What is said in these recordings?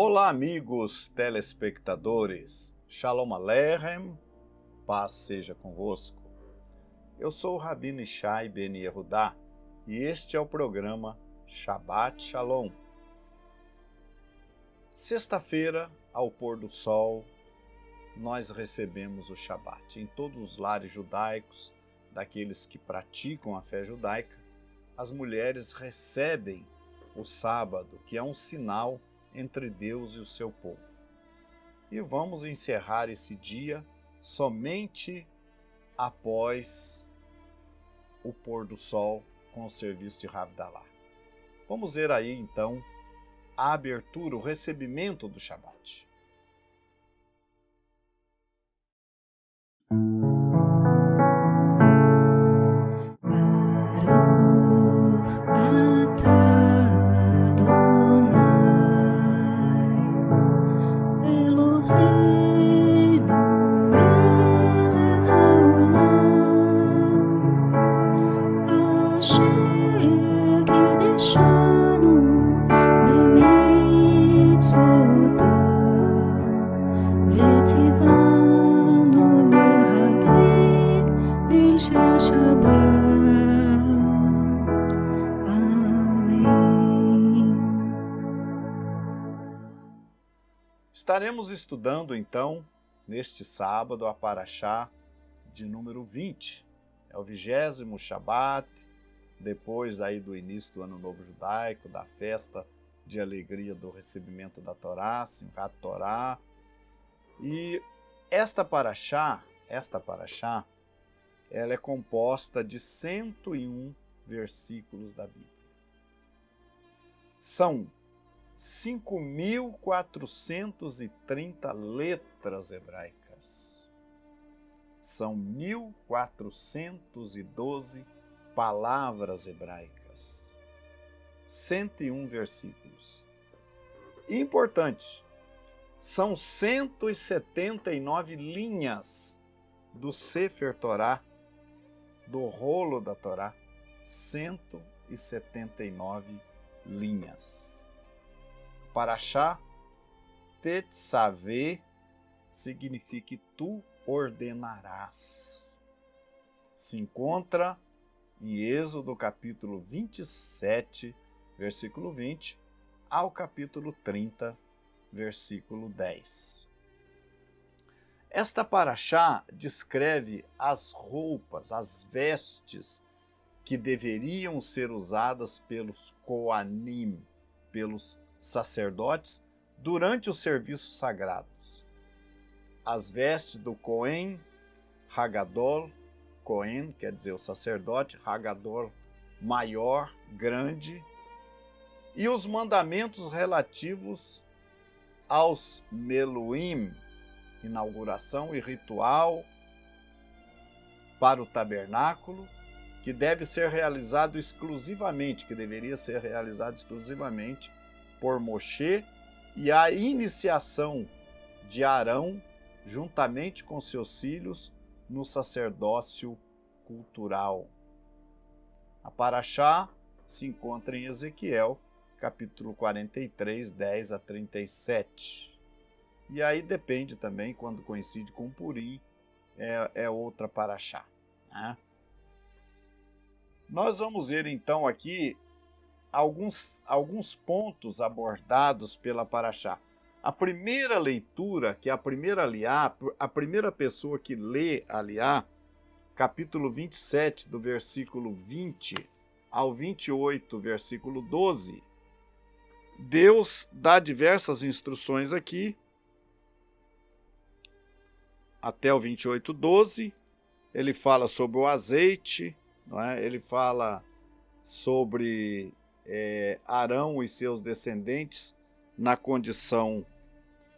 Olá, amigos telespectadores. Shalom Aleichem, paz seja convosco. Eu sou o Rabino Ishai Ben Yehudá e este é o programa Shabbat Shalom. Sexta-feira, ao pôr do sol, nós recebemos o Shabbat. Em todos os lares judaicos, daqueles que praticam a fé judaica, as mulheres recebem o sábado, que é um sinal entre Deus e o seu povo. E vamos encerrar esse dia somente após o pôr do sol com o serviço de Havdalah. Vamos ver aí então a abertura, o recebimento do Shabbat. Estaremos estudando, então, neste sábado, a Parashá de número 20. É o 20º Shabat, depois aí do início do Ano Novo Judaico, da festa de alegria do recebimento da Torá, Simchat Torá. E esta Parashá, ela é composta de 101 versículos da Bíblia. São 5.430 letras hebraicas. São 1.412 palavras hebraicas. 101 versículos. E importante, são 179 linhas do Sefer Torá, do rolo da Torá. 179 linhas. Parashá Tetzaveh significa tu ordenarás. Se encontra em Êxodo capítulo 27, versículo 20, ao capítulo 30, versículo 10. Esta Parashá descreve as roupas, as vestes que deveriam ser usadas pelos Koanim, pelos sacerdotes, durante os serviços sagrados. As vestes do Cohen, Hagadol, Cohen quer dizer o sacerdote, Hagadol, maior, grande, e os mandamentos relativos aos Meluim, inauguração e ritual para o tabernáculo, que deve ser realizado exclusivamente, que deveria ser realizado exclusivamente por Moshe, e a iniciação de Arão, juntamente com seus filhos, no sacerdócio cultural. A Parashá se encontra em Ezequiel, capítulo 43, 10 a 37. E aí depende também, quando coincide com Purim, é outra Parashá, né? Nós vamos ver então aqui alguns pontos abordados pela Parashá. A primeira leitura, que é a primeira aliá, a primeira pessoa que lê aliá, capítulo 27, do versículo 20 ao 28, versículo 12, Deus dá diversas instruções aqui, até o 28, 12, ele fala sobre o azeite, não é? Ele fala sobre Arão e seus descendentes na condição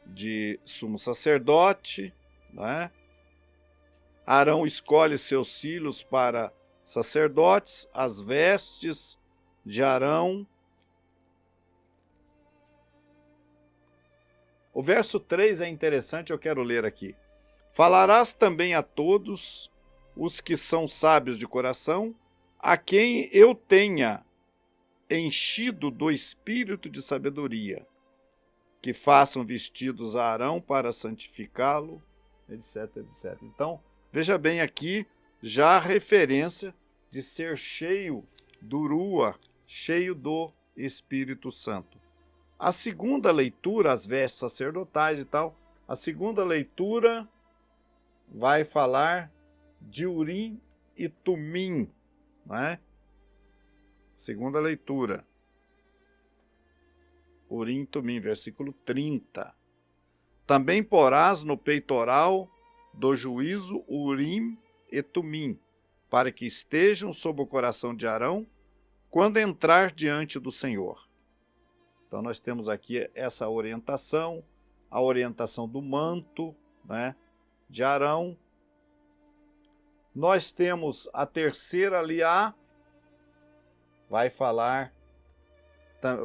de sumo sacerdote, né? Arão escolhe seus filhos para sacerdotes, as vestes de Arão. O verso 3 é interessante, eu quero ler aqui. Falarás também a todos os que são sábios de coração, a quem eu tenha enchido do espírito de sabedoria, que façam vestidos a Arão para santificá-lo, etc, etc. Então, veja bem aqui, já a referência de ser cheio do Rua, cheio do Espírito Santo. A segunda leitura, as vestes sacerdotais e tal, a segunda leitura vai falar de Urim e Tumim, não é? Segunda leitura. Urim e Tumim, versículo 30. Também porás no peitoral do juízo Urim e Tumim, para que estejam sob o coração de Arão, quando entrar diante do Senhor. Então nós temos aqui essa orientação, a orientação do manto, né, de Arão. Nós temos a terceira aliá,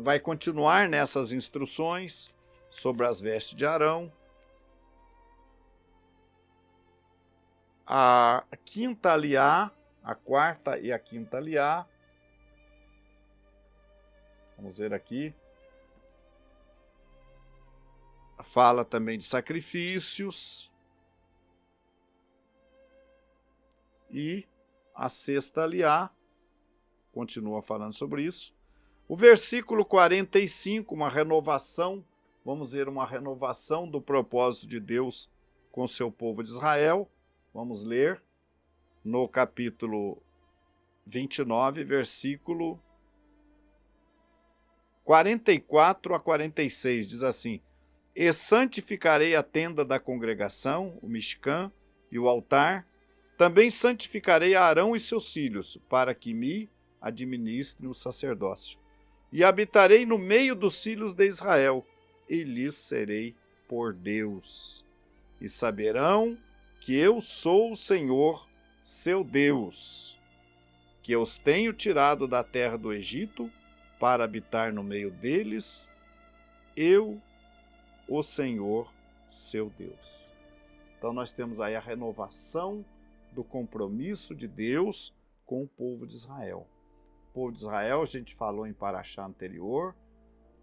vai continuar nessas instruções sobre as vestes de Arão. A quinta aliá, a quarta e a quinta aliá, vamos ver aqui, fala também de sacrifícios. E a sexta aliá continua falando sobre isso. O versículo 45, uma renovação, vamos ver uma renovação do propósito de Deus com o seu povo de Israel. Vamos ler no capítulo 29, versículo 44 a 46, diz assim: E santificarei a tenda da congregação, o Mishkan e o altar. Também santificarei Arão e seus filhos, para que me administrem o sacerdócio. E habitarei no meio dos filhos de Israel, e lhes serei por Deus. E saberão que eu sou o Senhor, seu Deus, que os tenho tirado da terra do Egito, para habitar no meio deles, eu, o Senhor, seu Deus. Então nós temos aí a renovação do compromisso de Deus com o povo de Israel. O povo de Israel, a gente falou em Paraxá anterior,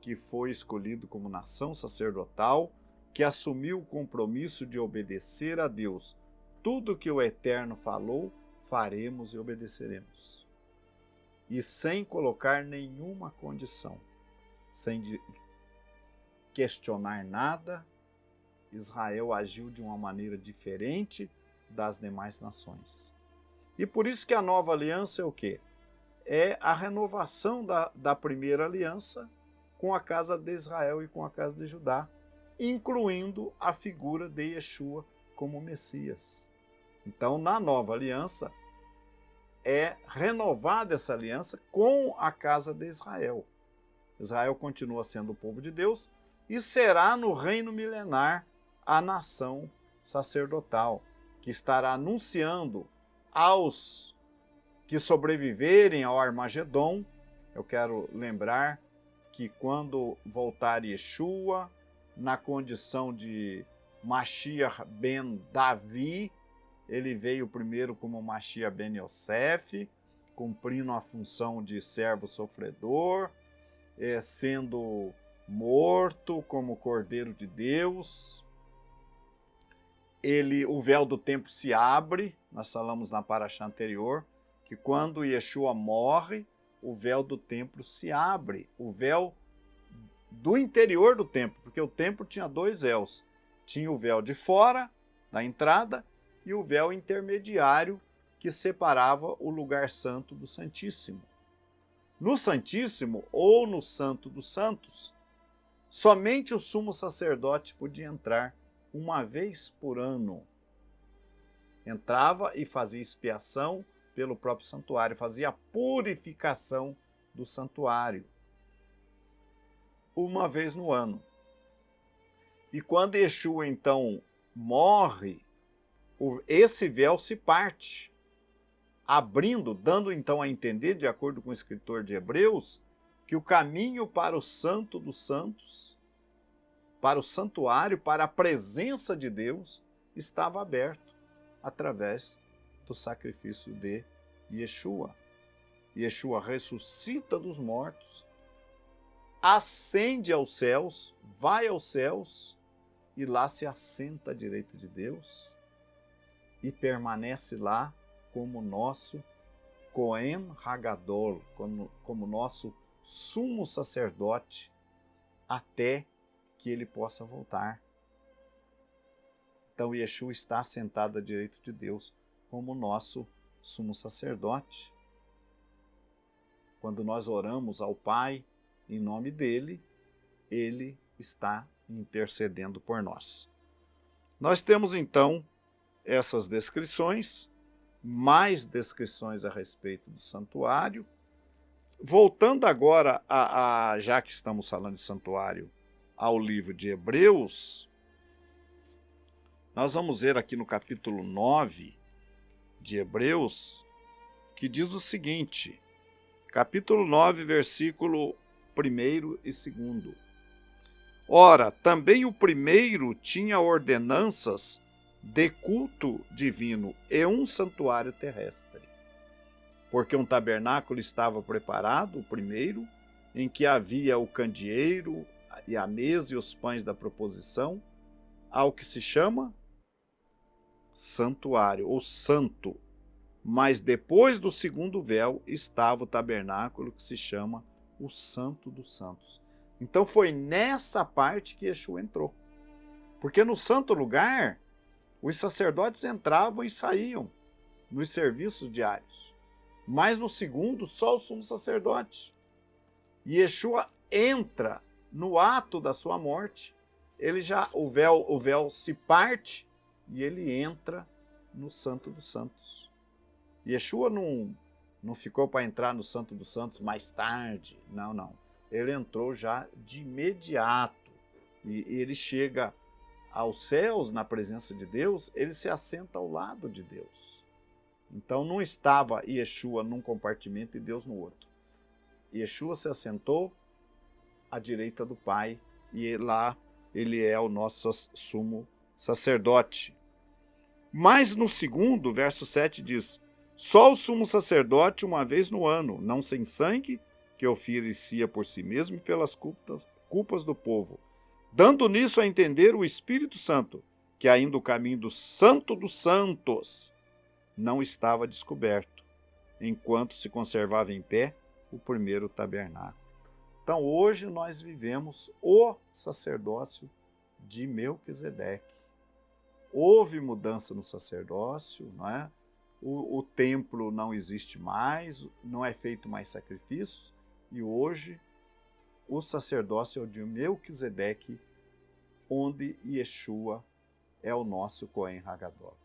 que foi escolhido como nação sacerdotal, que assumiu o compromisso de obedecer a Deus. Tudo que o Eterno falou, faremos e obedeceremos. E sem colocar nenhuma condição, sem questionar nada, Israel agiu de uma maneira diferente das demais nações. E por isso que a nova aliança é o quê? É a renovação da primeira aliança com a casa de Israel e com a casa de Judá, incluindo a figura de Yeshua como Messias. Então, na nova aliança, é renovada essa aliança com a casa de Israel. Israel continua sendo o povo de Deus e será no reino milenar a nação sacerdotal, que estará anunciando aos que sobreviverem ao Armagedon. Eu quero lembrar que quando voltar Yeshua, na condição de Mashiach ben Davi, ele veio primeiro como Mashiach ben Yosef, cumprindo a função de servo sofredor, sendo morto como Cordeiro de Deus. O véu do templo se abre, nós falamos na paraxá anterior, que quando Yeshua morre, o véu do templo se abre, o véu do interior do templo, porque o templo tinha dois véus, tinha o véu de fora, da entrada, e o véu intermediário que separava o lugar santo do Santíssimo. No Santíssimo, ou no Santo dos Santos, somente o sumo sacerdote podia entrar uma vez por ano. Entrava e fazia expiação pelo próprio santuário, fazia a purificação do santuário, uma vez no ano. E quando Yeshua, então, morre, esse véu se parte, abrindo, dando então a entender, de acordo com o escritor de Hebreus, que o caminho para o Santo dos Santos, para o santuário, para a presença de Deus, estava aberto através do sacrifício de Yeshua. Yeshua ressuscita dos mortos, ascende aos céus, vai aos céus e lá se assenta à direita de Deus e permanece lá como nosso Cohen Hagadol, como nosso sumo sacerdote, até que ele possa voltar. Então Yeshua está sentado à direita de Deus como nosso sumo sacerdote. Quando nós oramos ao Pai em nome dele, ele está intercedendo por nós. Nós temos então essas descrições, mais descrições a respeito do santuário. Voltando agora, já que estamos falando de santuário, ao livro de Hebreus, nós vamos ver aqui no capítulo 9 de Hebreus, que diz o seguinte, capítulo 9, versículo 1º e 2º. Ora, também o primeiro tinha ordenanças de culto divino e um santuário terrestre. Porque um tabernáculo estava preparado, o primeiro, em que havia o candeeiro e a mesa e os pães da proposição, ao que se chama santuário, ou santo. Mas depois do segundo véu estava o tabernáculo que se chama o Santo dos Santos. Então foi nessa parte que Yeshua entrou. Porque no santo lugar, os sacerdotes entravam e saíam nos serviços diários. Mas no segundo, só o sumo sacerdote. E Yeshua entra no ato da sua morte. O véu se parte e ele entra no Santo dos Santos. Yeshua não ficou para entrar no Santo dos Santos mais tarde. Não. Ele entrou já de imediato. E ele chega aos céus, na presença de Deus, ele se assenta ao lado de Deus. Então não estava Yeshua num compartimento e Deus no outro. Yeshua se assentou à direita do Pai e lá ele é o nosso sumo sacerdote. Mas no segundo, verso 7 diz, só o sumo sacerdote uma vez no ano, não sem sangue, que oferecia por si mesmo e pelas culpas do povo, dando nisso a entender o Espírito Santo, que ainda o caminho do Santo dos Santos não estava descoberto, enquanto se conservava em pé o primeiro tabernáculo. Então hoje nós vivemos o sacerdócio de Melquisedeque. Houve mudança no sacerdócio, não é? O templo não existe mais, não é feito mais sacrifícios, e hoje o sacerdócio é o de Melquisedeque, onde Yeshua é o nosso Cohen Hagadol.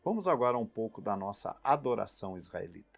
Vamos agora um pouco da nossa adoração israelita.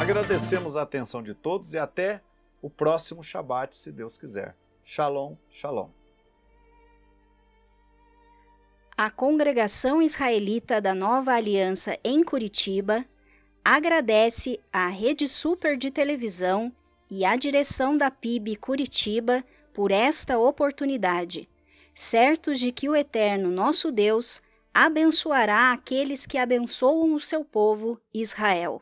Agradecemos a atenção de todos e até o próximo Shabat, se Deus quiser. Shalom, shalom. A Congregação Israelita da Nova Aliança em Curitiba agradece à Rede Super de Televisão e à direção da PIB Curitiba por esta oportunidade, certos de que o Eterno nosso Deus abençoará aqueles que abençoam o seu povo Israel.